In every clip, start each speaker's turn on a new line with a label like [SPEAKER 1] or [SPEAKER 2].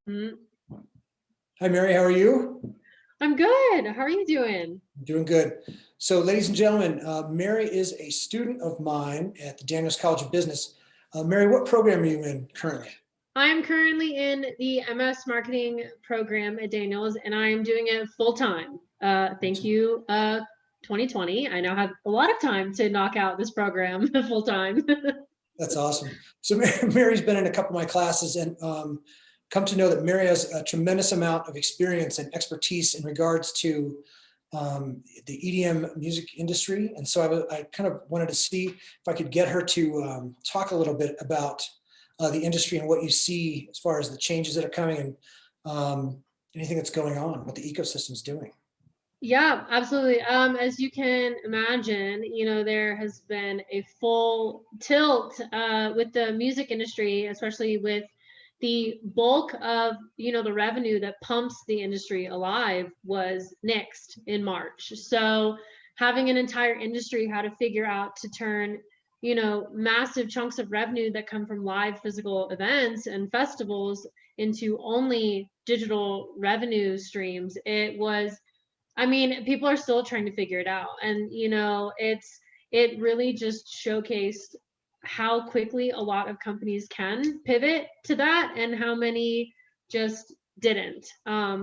[SPEAKER 1] Mm,
[SPEAKER 2] Hi, Mary. How are you?
[SPEAKER 1] I'm good. How are you doing?
[SPEAKER 2] Doing good. So, ladies and gentlemen, Mary is a student of mine at the Daniels College of Business. Mary, what program are you in currently?
[SPEAKER 1] I'm currently in the MS marketing program at Daniels and I am doing it full time. Thank you, 2020. I now have a lot of time to knock out this program full time.
[SPEAKER 2] That's awesome. So, Mary's been in a couple of my classes and come to know that Mary has a tremendous amount of experience and expertise in regards to the EDM music industry. And so I kind of wanted to see if I could get her to talk a little bit about the industry and what you see as far as the changes that are coming and anything that's going on, what the ecosystem's doing.
[SPEAKER 1] Yeah, absolutely. As you can imagine, there has been a full tilt with the music industry, especially with the bulk of, the revenue that pumps the industry alive was nixed in March. So having an entire industry how to figure out to turn, massive chunks of revenue that come from live physical events and festivals into only digital revenue streams, people are still trying to figure it out. And, it really just showcased how quickly a lot of companies can pivot to that and how many just didn't.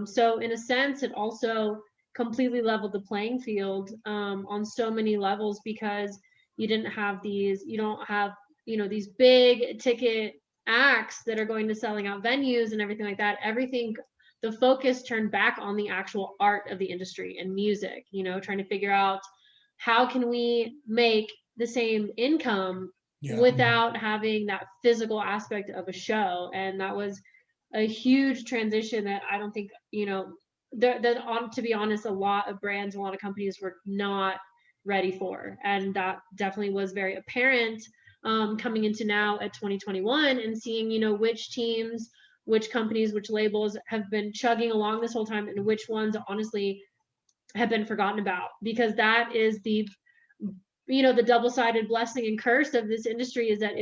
[SPEAKER 1] So in a sense, it also completely leveled the playing field on so many levels because you don't have, these big ticket acts that are going to selling out venues and everything like that. The focus turned back on the actual art of the industry and music, trying to figure out how can we make the same income
[SPEAKER 2] Yeah.
[SPEAKER 1] without having that physical aspect of a show. And that was a huge transition that I don't think, to be honest, a lot of brands, a lot of companies were not ready for. And that definitely was very apparent coming into now at 2021 and seeing, which teams, which companies, which labels have been chugging along this whole time and which ones honestly have been forgotten about, because that is the double-sided blessing and curse of this industry is that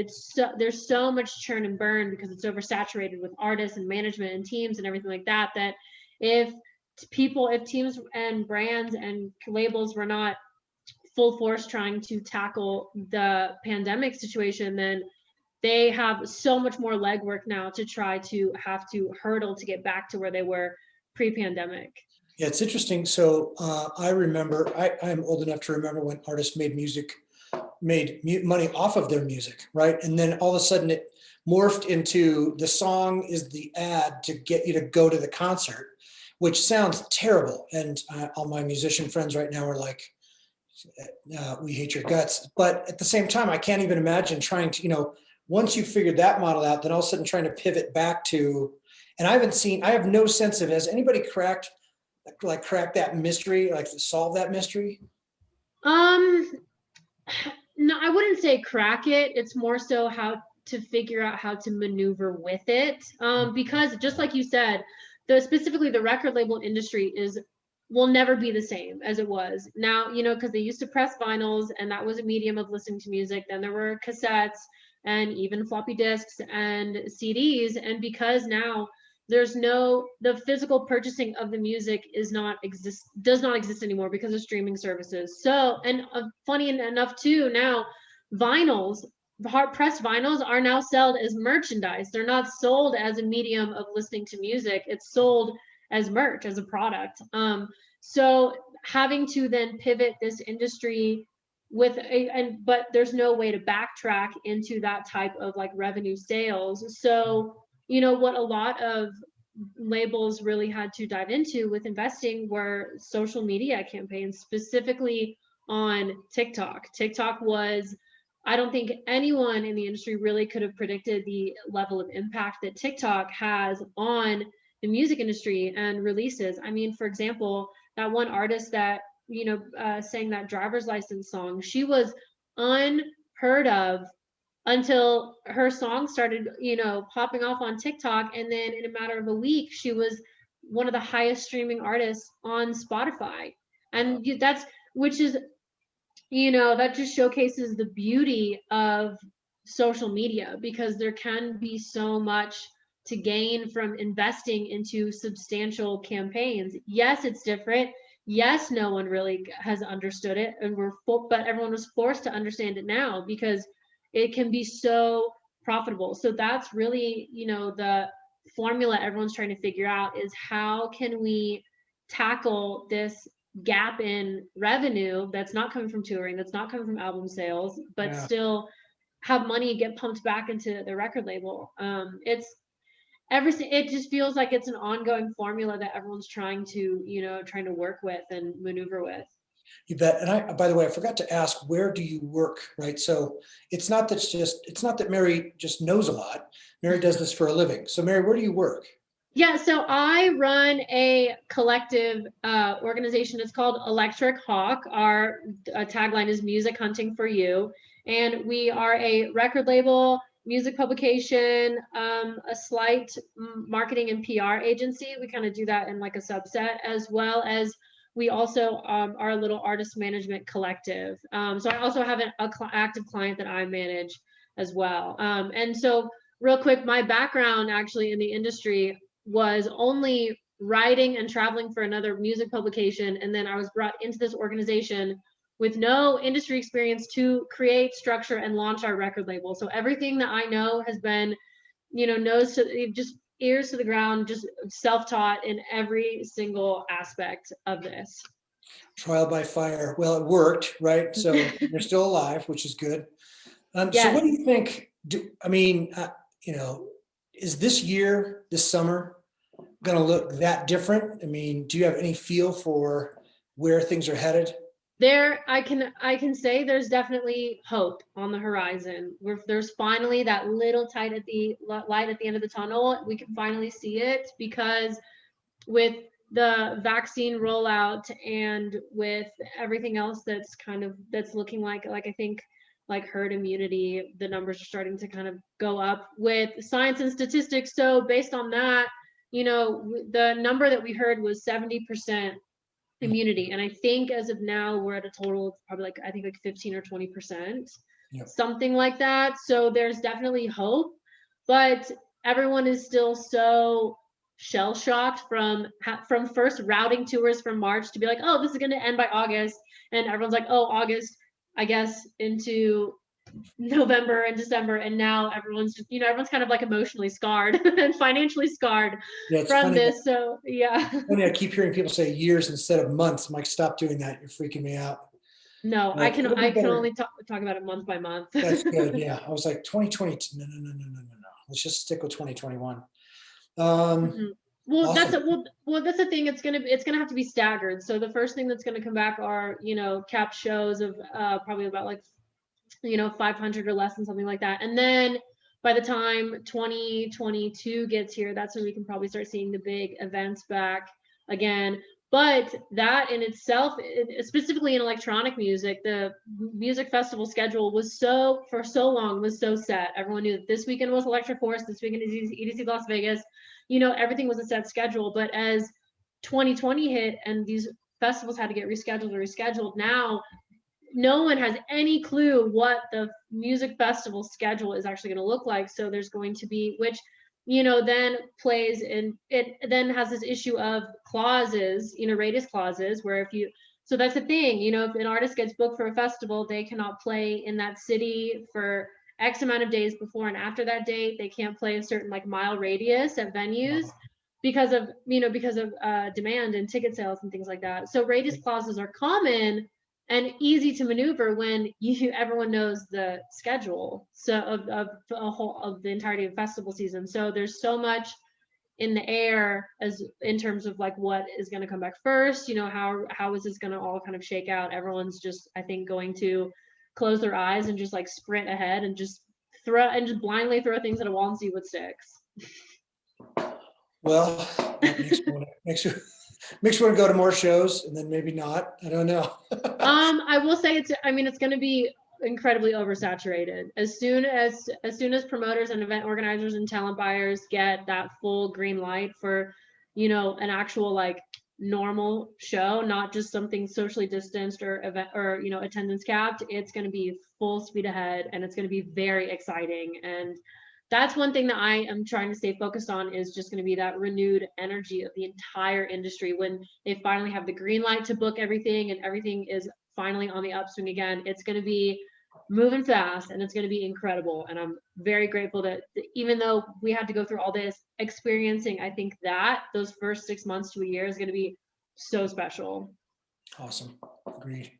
[SPEAKER 1] there's so much churn and burn because it's oversaturated with artists and management and teams and everything like that, that if teams and brands and labels were not full force trying to tackle the pandemic situation, then they have so much more legwork now to try to have to hurdle to get back to where they were pre-pandemic.
[SPEAKER 2] Yeah, it's interesting. So I remember, I'm old enough to remember when artists made money off of their music, right? And then all of a sudden it morphed into the song is the ad to get you to go to the concert, which sounds terrible. And all my musician friends right now are like, we hate your guts. But at the same time, I can't even imagine trying to, once you figured that model out, then all of a sudden trying to pivot back to, and I have no sense of, has anybody crack that mystery, like solve that mystery?
[SPEAKER 1] Um, no, I wouldn't say crack it. It's more so how to figure out how to maneuver with it. Because just like you said, specifically the record label industry will never be the same as it was now, because they used to press vinyls and that was a medium of listening to music. Then there were cassettes and even floppy disks and CDs. And because now the physical purchasing of the music does not exist anymore because of streaming services. So, and funny enough too, now vinyls, hard pressed vinyls are now sold as merchandise. They're not sold as a medium of listening to music. It's sold as merch, as a product. So having to then pivot this industry but there's no way to backtrack into that type of like revenue sales. So what a lot of labels really had to dive into with investing were social media campaigns, specifically on TikTok. I don't think anyone in the industry really could have predicted the level of impact that TikTok has on the music industry and releases. For example, that one artist that, sang that driver's license song, she was unheard of until her song started, popping off on TikTok. And then in a matter of a week, she was one of the highest streaming artists on Spotify. And which is, that just showcases the beauty of social media because there can be so much to gain from investing into substantial campaigns. Yes, it's different. Yes, no one really has understood it, and but everyone was forced to understand it now because it can be so profitable. So that's really, the formula everyone's trying to figure out is how can we tackle this gap in revenue that's not coming from touring, that's not coming from album sales, but
[SPEAKER 2] Yeah.
[SPEAKER 1] still have money get pumped back into the record label. It's everything. It just feels like it's an ongoing formula that everyone's trying to work with and maneuver with.
[SPEAKER 2] You bet. And by the way, I forgot to ask, where do you work? Right. So it's not that Mary just knows a lot. Mary does this for a living. So Mary, where do you work?
[SPEAKER 1] Yeah, so I run a collective organization. It's called Electric Hawk. Our tagline is Music Hunting for You. And we are a record label, music publication, a slight marketing and PR agency. We kind of do that in like a subset, as well as we also are a little artist management collective. So I also have an active client that I manage as well. And so real quick, my background actually in the industry was only writing and traveling for another music publication. And then I was brought into this organization with no industry experience to create, structure, and launch our record label. So everything that I know has been, nose to just ears to the ground, just self-taught in every single aspect of this.
[SPEAKER 2] Trial by fire. Well, it worked, right? So you're still alive, which is good.
[SPEAKER 1] Yes.
[SPEAKER 2] So what do you think? Is this year, this summer, going to look that different? I mean, do you have any feel for where things are headed?
[SPEAKER 1] I can say there's definitely hope on the horizon. There's finally that little light at the end of the tunnel. We can finally see it because with the vaccine rollout and with everything else that's looking like I think like herd immunity, the numbers are starting to kind of go up with science and statistics. So based on that, the number that we heard was 70% immunity. And I think as of now, we're at a total of probably I think like 15 or 20%,
[SPEAKER 2] Yep.
[SPEAKER 1] something like that. So there's definitely hope, but everyone is still so shell shocked from first routing tours from March to be like, oh, this is going to end by August. And everyone's like, oh, August, I guess, into November and December, and now everyone's kind of like emotionally scarred and financially scarred from this. So yeah.
[SPEAKER 2] Funny, I keep hearing people say years instead of months. I'm like, stop doing that. You're freaking me out.
[SPEAKER 1] No, I can only talk about it month by month.
[SPEAKER 2] That's good. Yeah. I was like 2022. No. Let's just stick with 2021.
[SPEAKER 1] Well,
[SPEAKER 2] awesome.
[SPEAKER 1] that's the thing. It's gonna have to be staggered. So the first thing that's gonna come back are, capped shows of probably about like 500 or less and something like that. And then by the time 2022 gets here, that's when we can probably start seeing the big events back again. But that in itself, specifically in electronic music, the music festival schedule was for so long was so set. Everyone knew that this weekend was Electric Forest, this weekend is EDC Las Vegas. Everything was a set schedule. But as 2020 hit and these festivals had to get rescheduled, now no one has any clue what the music festival schedule is actually going to look like. So there's going to be, which, then plays in, it then has this issue of clauses, radius clauses, where so that's the thing, if an artist gets booked for a festival, they cannot play in that city for X amount of days before and after that date. They can't play a certain like mile radius at venues because of demand and ticket sales and things like that. So radius clauses are common and easy to maneuver when everyone knows the schedule of the entirety of festival season. So there's so much in the air as in terms of like what is going to come back first, how is this going to all kind of shake out. Everyone's just, I think, going to close their eyes and just like sprint ahead and just blindly throw things at a wall and see what sticks.
[SPEAKER 2] Well, that makes you want to go to more shows, and then maybe not. I don't know.
[SPEAKER 1] I will say it's going to be incredibly oversaturated as soon as promoters and event organizers and talent buyers get that full green light for an actual like normal show, not just something socially distanced or event or attendance capped. It's going to be full speed ahead, and it's going to be very exciting. And that's one thing that I am trying to stay focused on, is just going to be that renewed energy of the entire industry when they finally have the green light to book everything and everything is finally on the upswing again. It's going to be moving fast and it's going to be incredible. And I'm very grateful that even though we had to go through all this experiencing, I think that those first 6 months to a year is going to be so special.
[SPEAKER 2] Awesome. Agreed.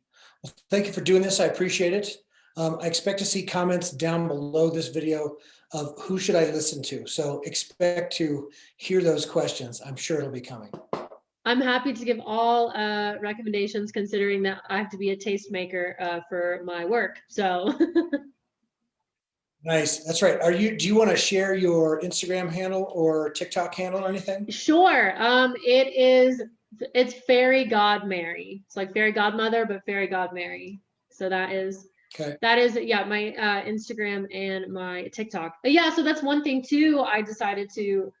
[SPEAKER 2] Well, thank you for doing this. I appreciate it. I expect to see comments down below this video of who should I listen to. So expect to hear those questions. I'm sure it'll be coming.
[SPEAKER 1] I'm happy to give all recommendations, considering that I have to be a tastemaker for my work. So
[SPEAKER 2] Nice. That's right. Do you want to share your Instagram handle or TikTok handle or anything?
[SPEAKER 1] sure. It's Fairy God Mary. It's like fairy godmother, but Fairy God Mary. So
[SPEAKER 2] Okay.
[SPEAKER 1] that is, yeah, my Instagram and my TikTok. But yeah, so that's one thing too. I decided to,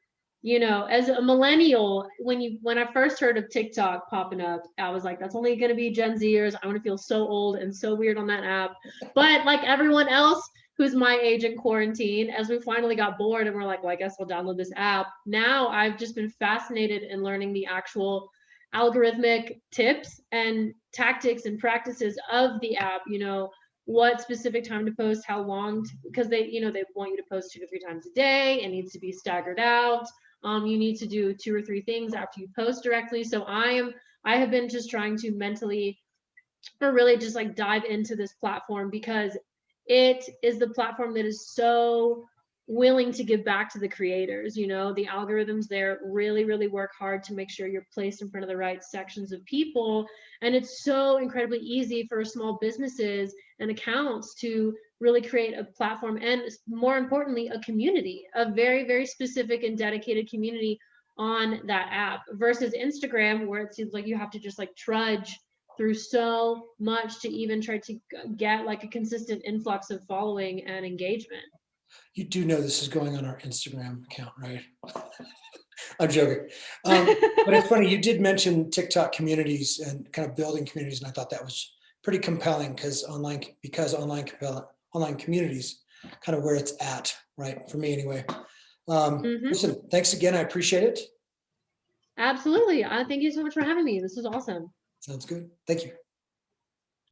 [SPEAKER 1] as a millennial, when I first heard of TikTok popping up, I was like, that's only gonna be Gen Zers. I want to feel so old and so weird on that app. But like everyone else who's my age in quarantine, as we finally got bored and we're like, well, I guess we'll download this app. Now I've just been fascinated in learning the actual algorithmic tips and tactics and practices of the app, what specific time to post, how long, because they want you to post 2 to 3 times a day. It needs to be staggered out. You need to do 2 or 3 things after you post directly. So I have been just trying to mentally, or really just like dive into this platform, because it is the platform that is so willing to give back to the creators. The algorithms there really, really work hard to make sure you're placed in front of the right sections of people. And it's so incredibly easy for small businesses and accounts to really create a platform, and more importantly, a community, a very, very specific and dedicated community on that app, versus Instagram, where it seems like you have to just like trudge through so much to even try to get like a consistent influx of following and engagement.
[SPEAKER 2] You do know this is going on our Instagram account, right? I'm joking. But it's funny, you did mention TikTok communities and kind of building communities, and I thought that was pretty compelling because online communities kind of where it's at, right? For me anyway. Listen, thanks again. I appreciate it.
[SPEAKER 1] Absolutely. Thank you so much for having me. This was awesome.
[SPEAKER 2] Sounds good. Thank you.